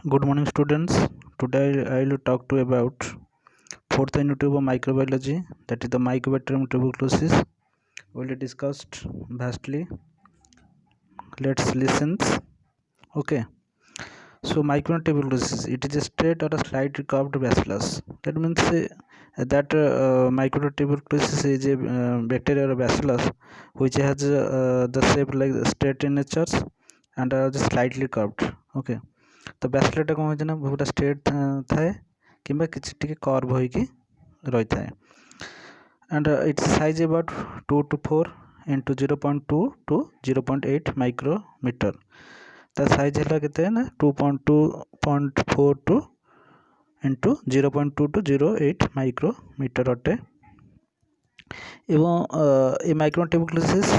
Good morning, students. Today I will talk to you about fourth unit of microbiology, that is the Mycobacterium tuberculosis. We will discussed vastly. Let's listen. Okay. So Mycobacterium tuberculosis, it is a straight or a slightly curved bacillus. That means that Mycobacterium tuberculosis is a bacteria or bacillus which has the shape like straight in nature and slightly curved. Okay. तो ବ୍ୟାସିଲାଟା କ'ଣ ହୋଇଛି ନା ପୁରା straight ଥାଏ କିମ୍ବା କିଛି ଟିକେ curve ହୋଇକି ରହିଥାଏ and its size about 2 to 4 into 0.2 to 0.8 micrometer. ତା ସାଇଜ୍ ହେଲା କେତେ ନା 2.4 to into 0.2 to 0.8 ମାଇକ୍ରୋମିଟର ଅଟେ এবং এই ମାଇକ୍ରୋ ଟ୍ୟୁବରକୁଲୋସିସ୍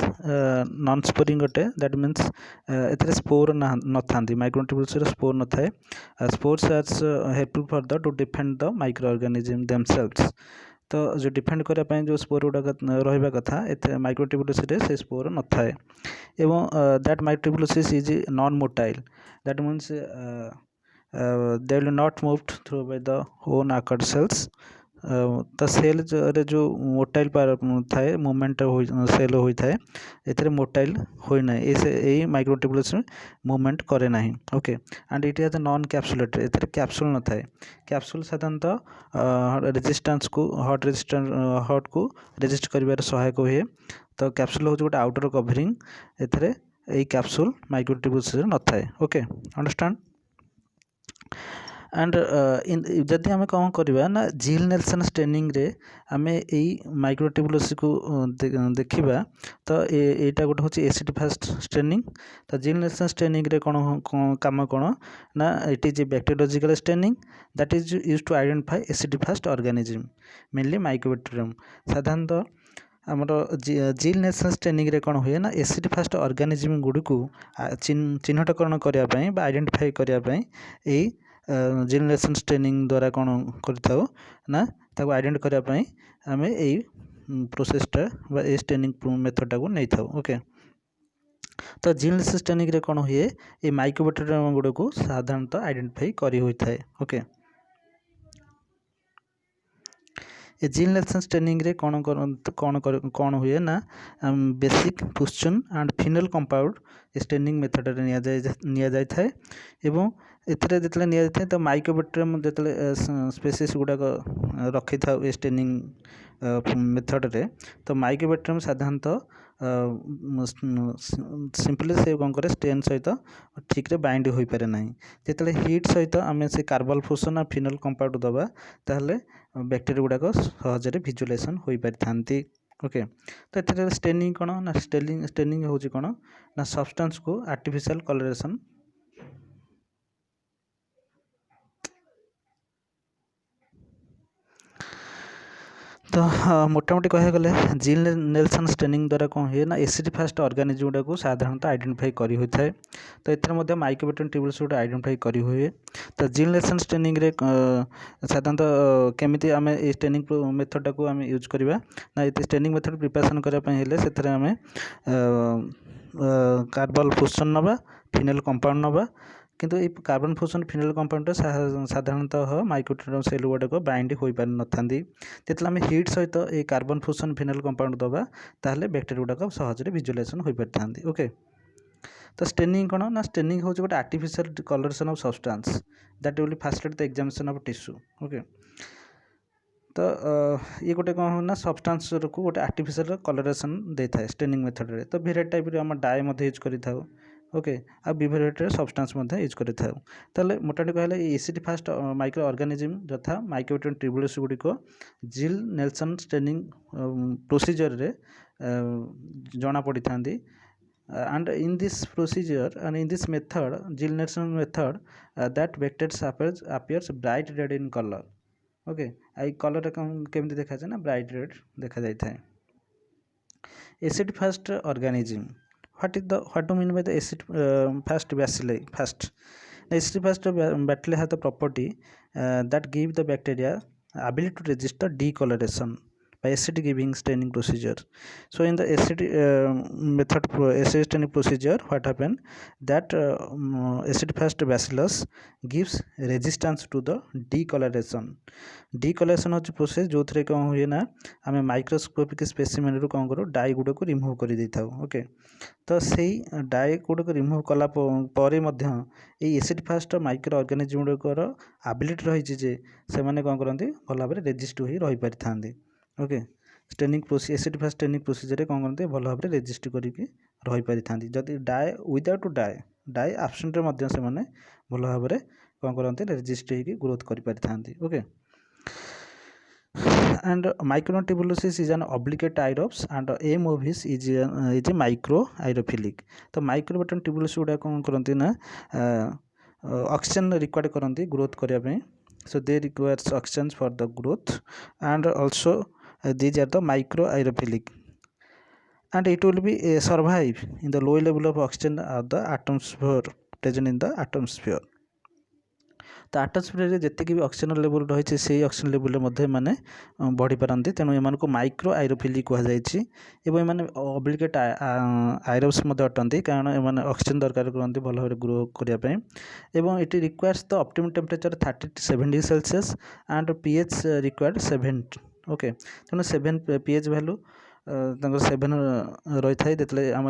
ନନ୍ ସ୍ପୋରିଂ ଅଟେ ଦ୍ୟାଟ୍ ମିନ୍ସ ଏଥିରେ ସ୍ପୋର୍ ନଥାନ୍ତି ମାଇକ୍ରୋ ଟ୍ୟୁବରକୁଲୋସିସ୍ରେ ସ୍ପୋର୍ ନଥାଏ spores are helpful for the to defend the micro organism themselves ତ ଯେଉଁ ଡିଫେଣ୍ଡ କରିବା ପାଇଁ ଯେଉଁ ସ୍ପୋର୍ ଗୁଡ଼ାକ ରହିବା କଥା ଏତେ ମାଇକ୍ରୋ ଟ୍ୟୁବରକୁଲୋସିସ୍ରେ ସେ ସ୍ପୋର୍ ନଥାଏ ଏବଂ that micro tuberculosis is non motile that means they will not moved through by the own occurred cells ତ ସେଲ୍ରେ ଯେଉଁ ମୋଟାଇଲ୍ ଥାଏ ମୁଭମେଣ୍ଟ ସେଲ୍ ହୋଇଥାଏ ଏଥିରେ ମୋଟାଇଲ୍ ହୋଇନାହିଁ ଏଇ ମାଇକ୍ରୋ ଟ୍ୟୁବରକୁଲୋସିସ୍ ମୁଭମେଣ୍ଟ କରେ ନାହିଁ okay and it has non capsulated ଏଥିରେ କ୍ୟାପସୁଲ୍ ନଥାଏ କ୍ୟାପସୁଲ୍ ସାଧାରଣତଃ ରେଜିଷ୍ଟାନ୍ସକୁ ହଟ୍କୁ ରେଜିଷ୍ଟ କରିବାରେ ସହାୟକ ହୁଏ ତ କ୍ୟାପସୁଲ୍ ହେଉଛି ଗୋଟେ ଆଉଟର କଭରିଂ ଏଥିରେ ଏଇ କ୍ୟାପସୁଲ୍ ମାଇକ୍ରୋ ଟ୍ୟୁବରକୁଲୋସିସ୍ରେ ନଥାଏ ଓକେ ଅଣ୍ଡରଷ୍ଟାଣ୍ଡ एंड जदि आम कौन करवा ना जिल नेल्सन स्टेनिंग रे आम यही माइक्रो ट्यूबरकुलोसिस को देखा तो यहाँ गोटे हूँ एसिड फास्ट स्टेनिंग तो जिल नेल्सन स्टेनिंग रे कौन काम कौन ना it is a bacteriological staining that is use to identify acid fast organism mainly mycobacterium साधारणतः आमर जिल नेल्सन स्टेनिंग रे कौन हुए ना एसिड फास्ट ऑर्गेनिज्म गुड़ी को चिन्हटकरण करने आइडेंटिफाई करने यही जिल नेल्सन स्टेनिंग द्वारा कौन कर आइडेंट करने आम यही प्रोसेसटा ये स्टेनिंग मेथडटा को नहीं था ओके तो जिल नेल्सन स्टेनिंग रे कौन हुए ये माइकोबैक्टेरियम गुड़ को साधारणतः आइडेंटिफाई कर होता है ओके ए जिल नेल्सन स्टेनिंग रे कौन हुए ना basic fuchsin and phenol compound staining method रे निया जाय थाए एवं एथिरे जेतले निया जाय तो माइकोबैक्टेरियम जेतले स्पेसीस गुडाक रखी था स्टेनिंग मेथड रे तो माइकोबैक्टेरियम साधारणतः सिंपली से कौन करे स्टेन सहित ठीक रे बाइंड हो पारे ना जिते हिट सहित आम से कार्बल फ्यूजन और फिनल कंपाउंड दबा ताहले बैक्टेरिया गुड़ाक सहजरे भिजुअलाइजेशन हो पारि थांती ओके तो ये स्टेनिंग कौन ना स्टेनिंग हूँ कौन ना सब्सटेंस को आर्टिफिशियल कलरेशन तो मोटामोटी कह गले जिल नेल्सन स्टेनिंग द्वारा कौन हुए ना एसिड फास्ट ऑर्गेनिज्म गुड़ा को साधारणतः आइडेंटिफाई करी होता है तो ये माइकोबैक्टेरियम ट्यूबरकुलोसिस गुड़ा आइडेंटिफाई करी हुए तो जिल नेल्सन स्टेनिंग रे साधारणतः केमिति आम ये स्टेनिंग मेथडटा को आम यूज करवा ना ये स्टेनिंग मेथड प्रिपरेशन करने से आम कार्बल फ्यूजन नवा फिनल कंपाउंड नवा किंतु ये कार्बन फ्यूजन फिनल कंपाउंड साधारणतः माइकोबैक्टेरियम सेल गुड़ाक बाइंड हो पारि न था जिते आम हिट सहित ये कार्बन फ्यूजन फिनल कंपाउंड दबा ताहले बैक्टेरिया गुड़ाक सहजरे भिजुअलाइजेशन हो पारि थांती ओके तो स्टेनिंग कौन ना स्टेनिंग हूँ गोटे artificial colouration of substance that will facilitate the examination of tissue okay तो ये गोटे कौन ना सब्सटेंस को गोटे आर्टिफिशियल कलरेशन देता है स्टेनिंग मेथड रे तो भेराइटी टाइप रे हम डाई यूज करि ओके आ विभेरिएटेड सब्सटेंस यूज करें ताले मोटामोटी कहले एसिड फास्ट माइक्रो ऑर्गेनिज्म यथा माइकोबैक्टेरियम ट्यूबरकुलोसिस गुड़िक जिल नेल्सन स्टेनिंग प्रोसीजर रे जना पड़ी था and in this procedure and in this method जिल Nelson method that bacteria appears bright red in color okay I colour केमती देखा जाए ना ब्राइट रेड देखा जाए था acid fast organism what do mean by the acid fast bacilli fast the acid fast bacilli have the property that give the bacteria ability to resist the decoloration by acid giving staining procedure. So in the acid acid staining procedure, what happened that acid fast bacillus gives resistance to the decoloration. Decoloration होची process जो थरे कौन हुए ना आमे microscopic specimen रु कौन करो डाई गुड़ को रिमूव कर देता हूँ ओके तो से डाई गुड़ को रिमूव कला परे मध्य ये एसिड फास्ट माइक्रो ऑर्गेनिज्म गुड़कर एबिलिटी रही जे से माने कौन करते भल भाव रेजिस्ट हो रही पारि थांती okay staining process acid fast staining procedure कौन करते भल भाव रेजिस्ट करके रही पारि थांती जदि डाई विदाउट डाई आब्सेंट रे से माने भल भाव कौन करते रेजिस्ट होगी ग्रोथ कर पारि थांती okay and Mycobacterium tuberculosis is an obligate aerobes and aim of his is a micro aerophilic तो Mycobacterium tuberculosis गुड़ा कौन करती ना ऑक्सीजन रिक्वायर्ड करती ग्रोथ करने so they requires oxygen for the growth and also these are the micro aerophilic and it will be survive in the low level of oxygen of the atmosphere present in the atmosphere तो आटोस्फियर जितकी भी oxygen level रही से oxygen level मैंने बढ़ी पारती तेणु M micro आयरोफिली कहुई M obligate आयरोब्स अटंती कारण M oxygen दरकार करते भल भाव ग्रो करने it requires the optimum temperature 30 to 70 degree Celsius and pH required 7 okay तेणु 7 पीएच वैल्यू सेभेन रही थाए जिते आम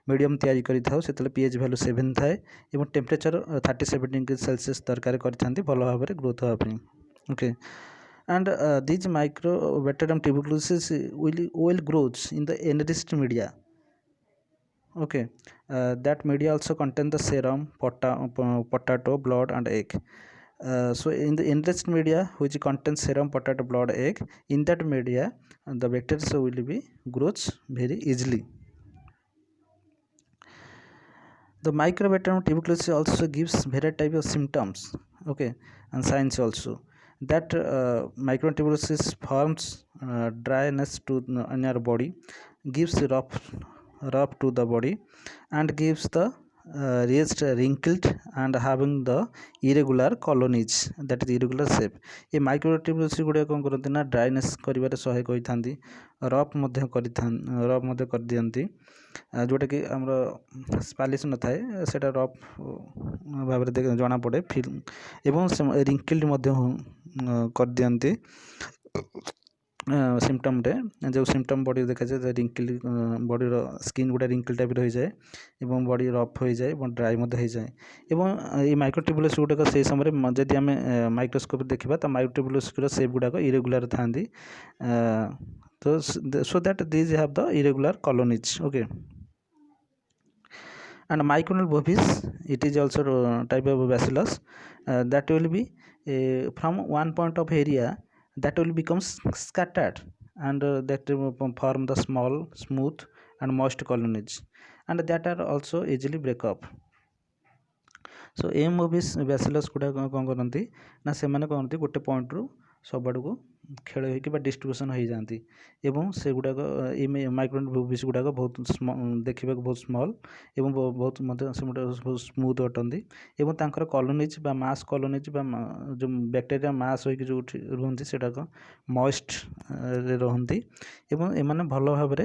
मीडियम तैयारी करते पीएच वैल्यू 7 थाए और टेम्परेचर 37 डिग्री सेल्सियस दरकार करते भल भाव ग्रोथ हाँपी okay and these mycobacterium tuberculosis will grows in the enriched media okay that media also contain the serum potato blood and egg so in the enriched media which contains serum potato blood egg in that media the bacteria will be grows very easily. The Mycobacterium tuberculosis also gives various type of symptoms okay and signs also that Mycobacterium tuberculosis forms dryness to in your body gives rough to the body and gives the raised wrinkled and having the irregular colonies that is irregular shape ये Mycobacterium tuberculosis गुड़िया कौन करते ना dryness कर सहायक होती rough कर दियंती जोटा कि आमर स्पालिश न थाए से रफ भाव जना पड़े फिल एवं रिंकिल्ड कर दियंती सिम्पटम जो सिम्पटम बॉडी देखा जाए रिंकिल बॉडी स्किन गुड़ा रिंकिल टाइप रही जाए एवं बॉडी रफ हो जाए ड्राई हो जाए एवं ये माइक्रोट्यूबुलस गुड़ाक से समय जदि आम माइक्रोस्कोप देखा तो माइक्रोट्यूबुलस सेप गुड़ाक इरेगुलर था तो so that these have the irregular colonies okay and myconal bovis it is also type of bacillus that will be from one point of area that will become scattered and that form the small smooth and moist colonies and that are also easily break up so M bovis bacillus गुड़ा कौन करती ना से कहते गोटे point रु सब आड़ को खेल हो डिस्ट्रीब्यूशन हो जाती एवं से गुड़ाक माइक्रो बोविस गुड़ाक बहुत देखा बहुत स्मॉल एवं बहुत बहुत स्मूथ अटंती एवं तांकर कॉलोनीज बा मास कॉलोनीज बा जो बैक्टेरिया मास होकर जो रुहती से मॉइस्ट रहती एवं एमाने भल भाव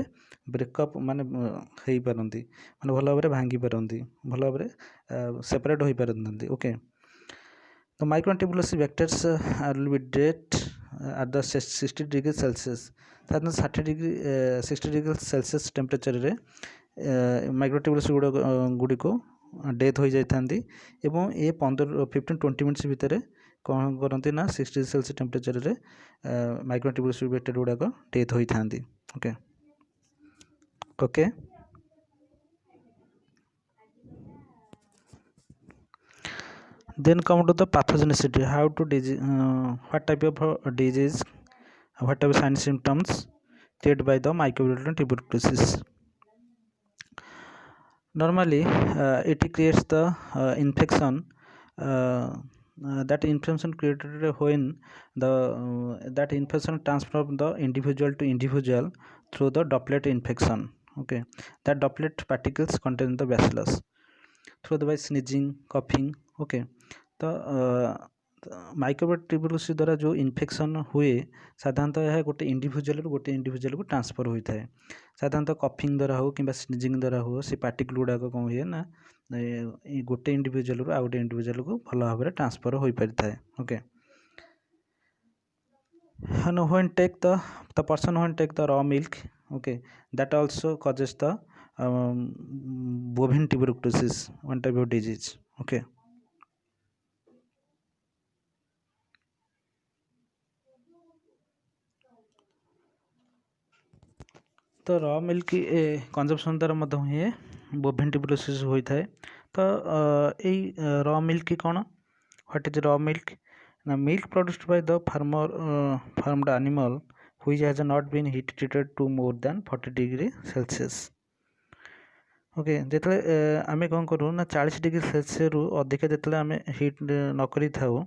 ब्रेकअप माने हो पारती माने भल भाव भांगी पारती भल भाव सेपरेट हो पारती okay The Mycobacterium tuberculosis bacteria will be dead at the 60 degree Celsius. that means 60 degree Celsius temperature रे Mycobacterium tuberculosis गुड़ी को डेथ हो जाती एवं ये 15-20 मिनट्स भितर कौन करती ना 60 डिग्री सेल्सियस टेम्परेचर रे Mycobacterium tuberculosis बैक्टेरिया गुड़ाक डेथ होती okay okay then come to the pathogenicity how to what type of disease what type of signs symptoms created by the Mycobacterium tuberculosis normally it creates the infection that infection created when the that infection transfer from the individual to individual through the droplet infection okay that droplet particles contain the bacillus through the by sneezing coughing okay तो Mycobacterium tuberculosis द्वारा जो infection हुए साधारणतः यह गोटे individual गोटे individual को transfer होता है साधारणतः कफिंग द्वारा हो कि स्निजिंग द्वारा हो से पार्टिकल गुड़ाक कौन हुए ना गोटे इंडिविजुअल रू आ गोटे इंडिविजुअल को भल भाव में ट्रांसफर हो पारि है okay when take the person when take the raw milk okay that also causes the bovine tuberculosis one type of disease okay तो रॉ मिल्क कंजम्पशन द्वारा मध्य हुए बोविन ट्यूबरकुलोसिस होता है तो यही रॉ मिल्क कौन व्हाट इज रॉ मिल्क ना milk produced by the farmed animal which has not been heat treated to more than 40 degree Celsius okay जो आम कौन करूँ ना 40 डिग्री सेल्सियस रु अधिक जो आम हिट न करी थाउ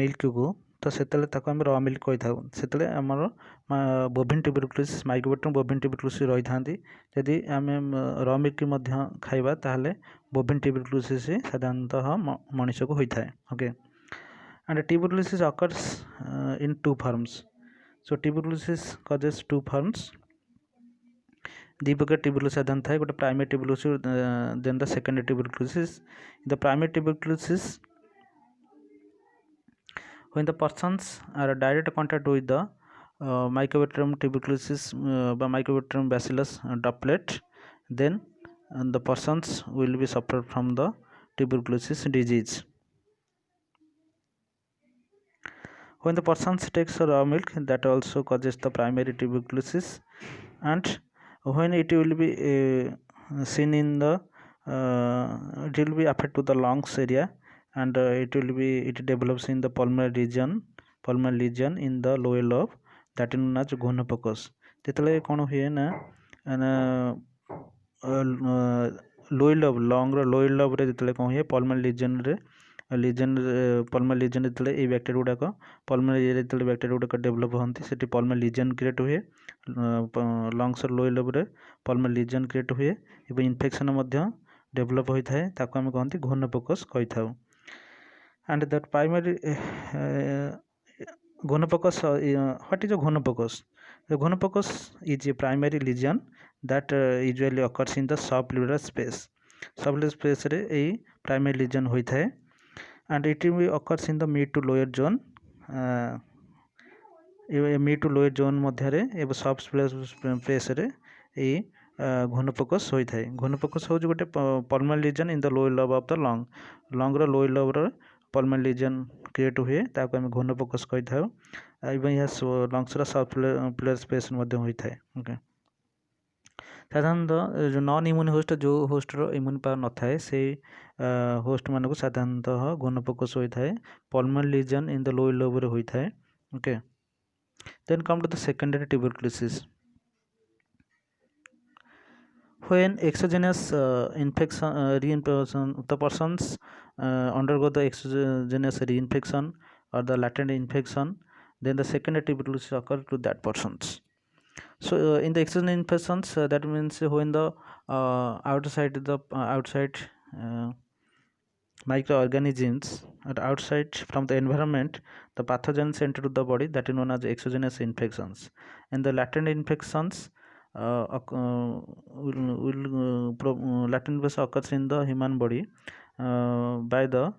मिल्क को तो से आम रॉ मिल्क कही था से आमर बोविन ट्यूबरकुलोसिस माइकोबैक्टेरियम बोविन ट्यूबरकुलोसिस रही था जदि आम रॉ मिल्क खाइबा ताहले बोविन ट्यूबरकुलोसिस साधारणतः मनुष्य को होता है okay and tuberculosis occurs in two forms so tuberculosis causes two forms दी प्रकार ट्यूबरकुलोसिस साधारण था गोटे primary tuberculosis then the secondary tuberculosis the primary tuberculosis when the persons are direct contact with the Mycobacterium tuberculosis by Mycobacterium bacillus droplet then the persons will be suffer from the tuberculosis disease when the persons takes raw milk that also causes the primary tuberculosis and when it will be seen in the it will be affect to the lungs area and it develops in the pulmonary region in the lower lobe that is known as gonopocus जेतले कौन हुए ना lower lobe lung lower lobe रे जेतले कौन हुए pulmonary lesion जेतले ए बैक्टेरिया गुडाक पल्मोनरी एरिया जेतले बैक्टेरिया गुडाक डेवलप होती सेठी पल्मोनरी लीजन क्रिएट हुए लंग्स लोअर लोब रे पल्मोनरी लीजन क्रिएट हुए एवं इन्फेक्शन मध्य डेवलप होता है ताको आम कहते घोनोपोकस कही था and that primary gonopoccus what is a gonopoccus the gonopoccus is a primary lesion that usually occurs in the subpleural space रे a primary lesion होता है and it will occurs in the mid to lower zone mid to lower zone मध्य रे एवं subspace रे a घोनोपोकस होता है घोनोपोकस हूँ गोटे pulmonary lesion in the lower lobe of the lung lower lobe रे पल्मोनरी लीजन क्रिएट हुए ताको आम घोनोपोकस कही था यह लंग्स सबप्लूरल स्पेस होता है ओके साधारणतः जो नॉन इम्यून होस्ट जो होस्टर इम्यून पावर न थाए से होस्ट मानक साधारणतः घोनोपोकस होता है pulmonary lesion in the lower lobe रे होता है okay then come to the secondary tuberculosis when exogenous infection reinfection the persons undergo the exogenous reinfection or the latent infection then the secondary tuberculosis occur to that persons so in the exogenous infections that means when the outside microorganisms are outside from the environment the pathogens enter to the body that is known as exogenous infections and the latent infections latent infection occurs in the human body by the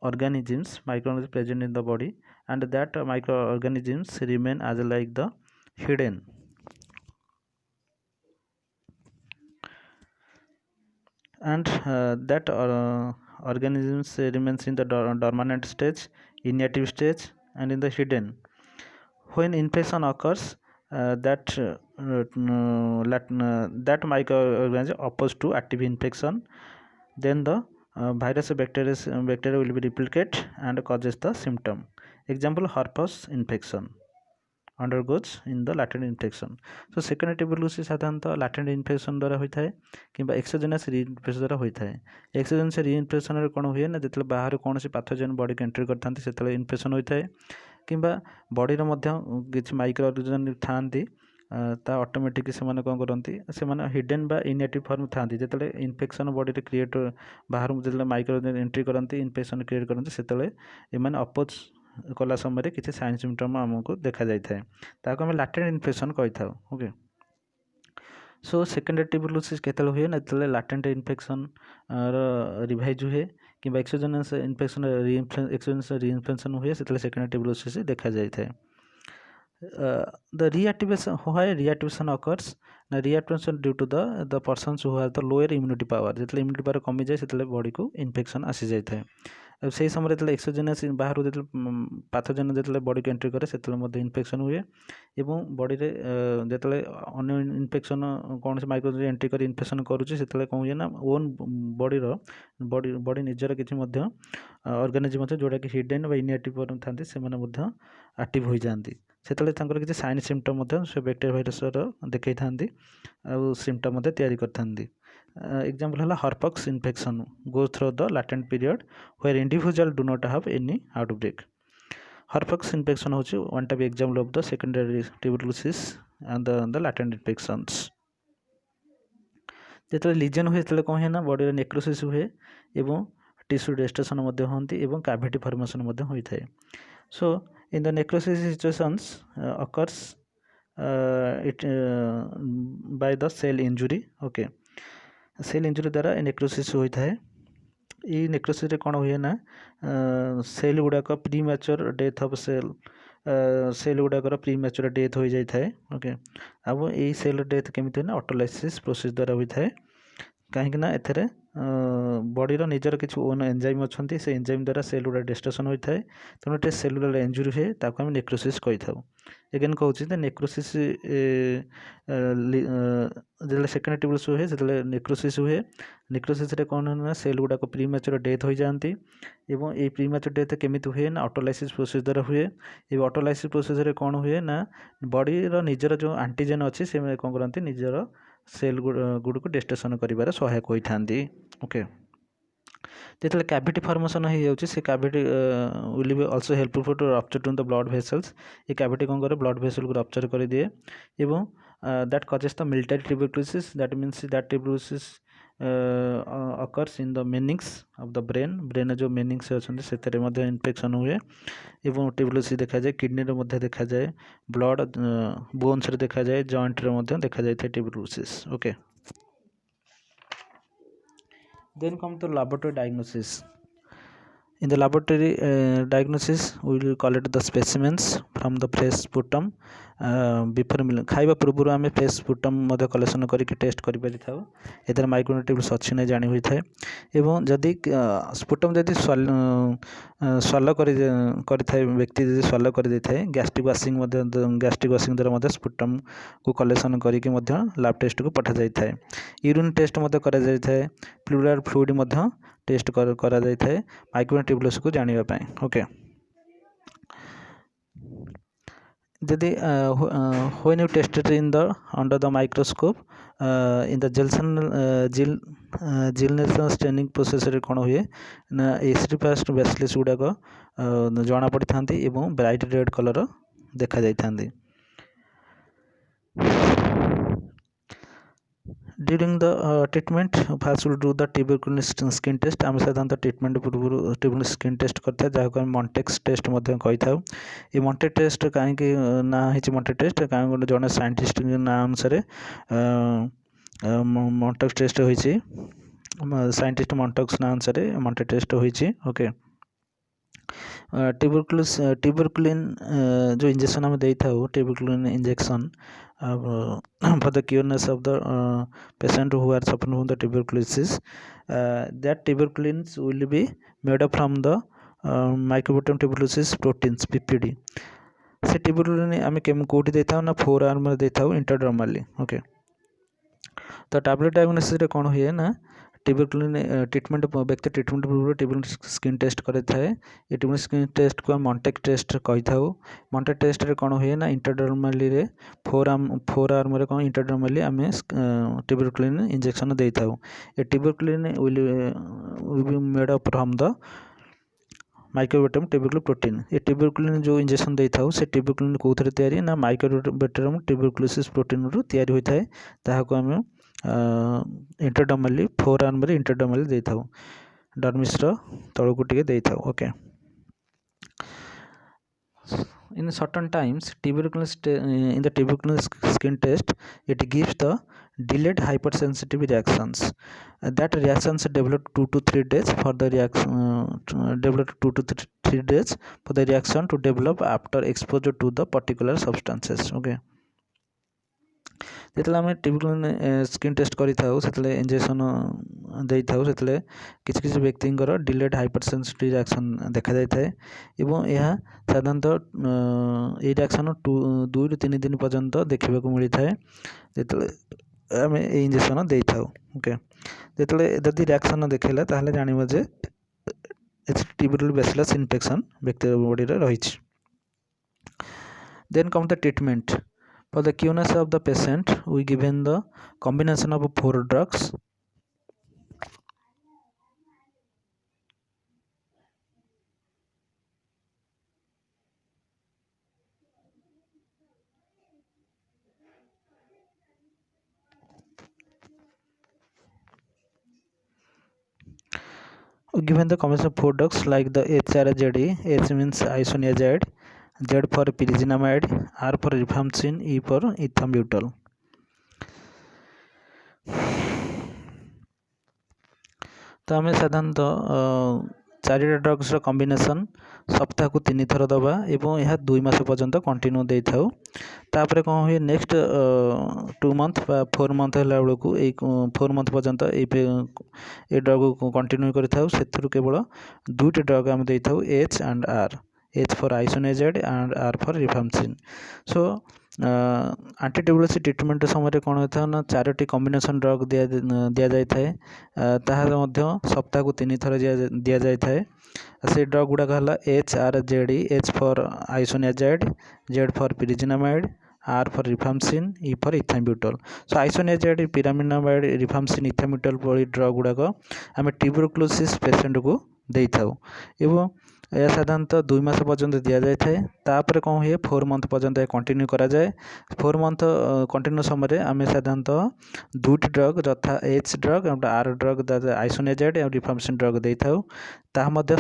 organisms microorganisms present in the body and that microorganisms remain as like the hidden and that organisms remains in the dormant stage inactive stage and in the hidden when infection occurs that microorganism opposed to active infection then the virus bacteria will be replicate and causes the symptom example herpes infection undergoes in the latent infection so secondary tuberculosis साधारणतः latent infection द्वारा होता है किंबा exogenous reinfection द्वारा होता है exogenous reinfection रे कौन हुए ना जितने बाहर कौन से पैथोजेन बॉडी को एंट्री करते से इन्फेक्शन होता है किंबा बॉडी रो मध्य किछि माइक्रो ऑर्गेनिज्म थांती ता ऑटोमेटिक से कौन करती से हिडन बा इनएक्टिव फॉर्म था जो इन्फेक्शन बॉडी क्रिएट बाहर जो माइक्रो एंट्री करती इन्फेक्शन क्रिएट करते से एम अपोज कला समय किसी साइन सिम्पटम आमको देखा जाए ताको आम लाटेंट इन्फेक्शन कही था। ओके सो सेकेंडरी ट्यूबरकुलोसिस केतले हुए ना जो लाटेंट इन्फेक्शन रिवाइज हुए कि एक्सोजेनस इन्फेक्शन एक्सोजेनस रीइन्फेक्शन हुए से सेकेंडरी ट्यूबरकुलोसिस देखा जाए। The reactivation, why reactivation occurs na reactivation due to the persons who have the lower immunity power जितले immunity power कमी जाए से बॉडी को इन्फेक्शन आसी जाए से समय जो एक्सोजेनस बाहर जो पाथोजेन जो बॉडी को एंट्री करे से इन्फेक्शन हुए एवं बॉडी रे जो अन्य इन्फेक्शन कौन से माइक्रो एंट्री कर इन्फेक्शन करुच्चे से कौन हुए ना ओन बॉडी बॉडी निजर किसी ऑर्गेनिज्म जोटा कि हिडन व इनएक्टिव था से एक्टिव हो जाती से किसी साइन सिम्पटम से बैक्टेरिया भाइरस देखा था सिम्पटम तैयारी करते। एग्जाम्पल है herpes infection go through the latent period where individual do not have any outbreak. Herpes infection होची one type example of the secondary tuberculosis and the latent infections. जो lesion हुए से कौन है ना बॉडी नेक्रोसिस हुए एवं टिश्यू डेस्ट्रेशन होती एवं कैविटी फॉर्मेशन होता है। So in the necrosis situations occurs it by the cell injury। Okay cell injury द्वारा नेक्रोसिस होता है। ये नेक्रोसिस कौन हुए ना सेल गुड़ाक premature death of cell cell गुड़ाकर प्री मैच्योर डेथ हो जाए। ओके अब ये सेल डेथ केमिति ना ऑटोलाइसिस प्रोसेस द्वारा होता है कहीं एथेरे बॉडीर निजर किसी ओन एंजाइम अच्छा से एंजाइम द्वारा सेल गुड़ा डिस्ट्रक्शन होता है तेणु ये सेलुलर इंजुरी हुए ताको आम नेक्रोसिस कही था। एगेन कहूँ नेक्रोसिस जो सेकेंडरी ट्यूबरकुलोसिस हुए से नेक्रोसिस हुए नेक्रोसिस कौन है सेल गुड़ाक प्री मैच्योर डेथ हो जाती एवं ये प्री मैच्योर डेथ केमिति हुए ना ऑटोलाइसिस प्रोसेस द्वारा हुए। ये ऑटोलाइसिस प्रोसेस कौन हुए ना बॉडीर निजर जो एंटीजेन अच्छी से कौन करती निजर सेल गुड़ को डिस्ट्रक्शन कर सहायक होता। ओके जो कैविटी फॉर्मेशन हो से cavity will be also helpful to rupture to the blood vessels. ये कैविटी कौन करे ब्लड वेसल को रप्चर कर दिए एवं that causes the military tuberculosis that means that tuberculosis occurs in the meninges of the brain जो meninges अच्छे से इन्फेक्शन हुए एवं ट्यूबरकुलोसिस देखा जाए किडनी रे देखा जाए ब्लड बोन्स रे देखा जाए जॉइंट रे देखा जाए tuberculosis. Okay then come to laboratory diagnosis। In the laboratory diagnosis we will collect the specimens from the fresh sputum before meal खाइबा पूर्व आम फ्रेश स्पुटम कलेक्शन करके टेस्ट कर माइक्रोन्यूट्रिएंट्स अच्छी ना जानी होता है एवं जदि स्पुटम जदि स्वालो कर व्यक्ति जदि स्वालो कर गैस्ट्रिक वाशिंग द्वारा स्पुटम को कलेक्शन करके लैब टेस्ट को पठा जाता है। यूरिन टेस्ट करा जाता है प्लूराल फ्लूइड टेस्ट करा जाता है माइक्रोन्यूट्रिएंट्स को जानिबा पाए। ओके जदि when you tested in the under the microscope in the Gilness staining process रे कौन हुए ना एसिडिफास्ट बेसिलस गुड़ाक जना पड़ी था एवं ब्राइट रेड कलर देखा जाती। During the treatment fast will do the tuberculosis skin test आम साधारण ट्रीटमेंट पूर्व ट्यूबरकुलोसिस स्किन टेस्ट करते जहाँ आम मॉन्टेक्स टेस्ट कही था। ये मॉन्टेक टेस्ट कहीं ना है मॉन्टेक टेस्ट कहीं गोटे जड़े साइंटिस्ट ना अनुसार मॉन्टेक्स टेस्ट होती साइंटिस्ट मॉन्टेक्स ना अनुसार मॉन्टेक टेस्ट होती। ओके ट्यूबरकुलिन जो इंजेक्शन आम दे था tuberculin injection for the cureness of the patient who are suffering from the tuberculosis that tuberculins will be made up from the Mycobacterium tuberculosis proteins PPD से tuberculin आम कौटी दे था ना four arm दे था इंटरडर्माली। Okay तो tablet diagnosis कौन हुए ना tuberculin treatment व्यक्ति ट्रीटमेंट पूर्व ट्यूबरकुलिन स्किन टेस्ट करे था। ये ट्यूबरकुलिन स्किन टेस्ट को मॉन्टेक टेस्ट कही था। मॉन्टेक टेस्ट रे कौन हुए ना इंटरडर्माली रे फोर आर्म रे कौन इंटरडर्माली आम ट्यूबरकुलिन इंजेक्शन दे था। ये tuberculin will be made up from the Mycobacterium tuberculosis protein ये ट्यूबरकुलिन जो इंजेक्शन दे था से ट्यूबरकुलिन कौन तैयारी ना माइक्रोबैक्टेरियम ट्यूबरकुलोसिस प्रोटीन रु तैयारी होता है ताहाको आम इंटरडर्मली फोर आर्म रे इंटरडर्मली दे था डर्मिस तलू टे दे था okay in certain times in the tuberculosis skin test it gives the delayed hypersensitive reactions that reactions develop 2 to 3 days for the reaction develop 2 to 3 days for the reaction to develop after exposure to the particular substances okay যেতলে আমি typical skin টেस्ट କରିଥାଉ ସେତେବେଳେ injection ଦେଇଥାଉ ସେତେବେଳେ କିଛି କିଛି ବ୍ୟକ୍ତିଙ୍କର delayed hyper sensitive reaction ଦେଖାଯାଇଥାଏ ଏବଂ ଏହା ସାଧାରଣତଃ ଏଇ ରିଆକ୍ସନ୍ 2 ରୁ 3 ଦିନ ପର୍ଯ୍ୟନ୍ତ ଦେଖିବାକୁ ମିଳିଥାଏ ଯେତେବେଳେ ଆମେ ଏଇ ଇଞ୍ଜେକ୍ସନ୍ ଦେଇଥାଉ ଓକେ ଯେତେବେଳେ ଯଦି ରିଆକ୍ସନ୍ ଦେଖେଇଲା ତାହେଲେ ଜାଣିବ ଯେ ଟ୍ୟୁବରକୁଲ ବ୍ୟାସିଲସ୍ ଇନଫେକ୍ସନ୍ ବ୍ୟକ୍ତି ବଡ଼ିରେ ରହିଛି ଦେନ୍ କମ୍ ଦ treatment For the cureness of the patient, we given the combination of 4 drugs. We given the combination of 4 drugs like the HRZE, H means isoniazid, Z for pyrazinamide, R for rifampicin, E for ethambutol. तो आम साधारणतः 4टा drugs combination सप्ताह को 3 थर दबा एवं यह 2 मास पर्यंत कंटिन्यू दे था तापर कौन हुए नेक्स्ट 2 मंथ 4 मंथ है बेलू 4 मंथ पर्यंत ये ड्रग को कंटिन्यू कर केवल 2टी ड्रग आम दे था H and R H for isoniazid and R for rifampicin. So anti tuberculosis treatment समय कौन होता है ना 4टी कॉम्बिनेशन ड्रग दि जाए सप्ताह को 3 थर दि जाए से ड्रग गुड़ाक है HRZE, H for isoniazid, Z for pyrazinamide, R for rifampicin, E for ethambutol. So isoniazid, pyrazinamide, rifampicin, ethambutol भली ड्रग गुड़ाक आम ट्यूबरकुलोसिस पेशेंट को दे था एवं यह साधारणतः 2 मास पर्यंत दि जाए तापर कौन हुए 4 मंथ पर्यंत कंटिन्यू करा जाए 4 मंथ कंटिन्यू समय आम साधारणतः 2टी ड्रग यथा H ड्रग और R ड्रग आइसोनियाजाइड और रिफाम्पिसिन ड्रग दे था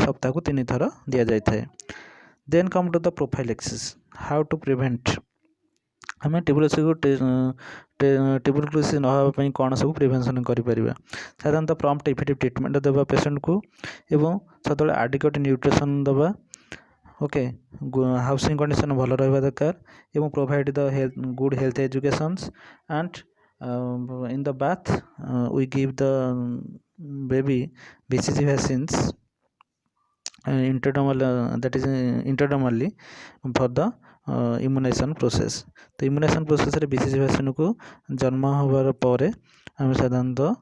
सप्ताह को 3 थर दि जाए then come to the prophylaxis how to prevent आम ट्यूबरकुलोसिस न होगापी कौन सब प्रिवेंशन करें साधारणतः प्रॉम्प्ट इफेक्टिव ट्रिटमेंट देवा पेशेंट को एवं सब एडिक्वेट न्यूट्रिशन देवा ओके हाउसिंग कंडीशन भल रहा दरकार एवं provide the good health educations and in the bath we give the baby BCG vaccines intradermally for the immunization process तो इम्यूनाइजेशन प्रोसेस रे BCG वैक्सीन को जन्म होबार पर आम साधारणतः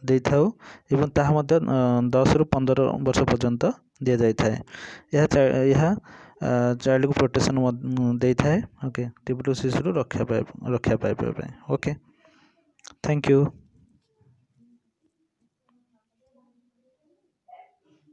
दे था एवं ताहा 10 ରୁ 15 वर्ष पर्यंत दि जाए यह चाइल्ड को प्रोटेक्शन दे था ओके ट्यूबरकुलोसिस रक्षा पाइबा ओके थैंक यू।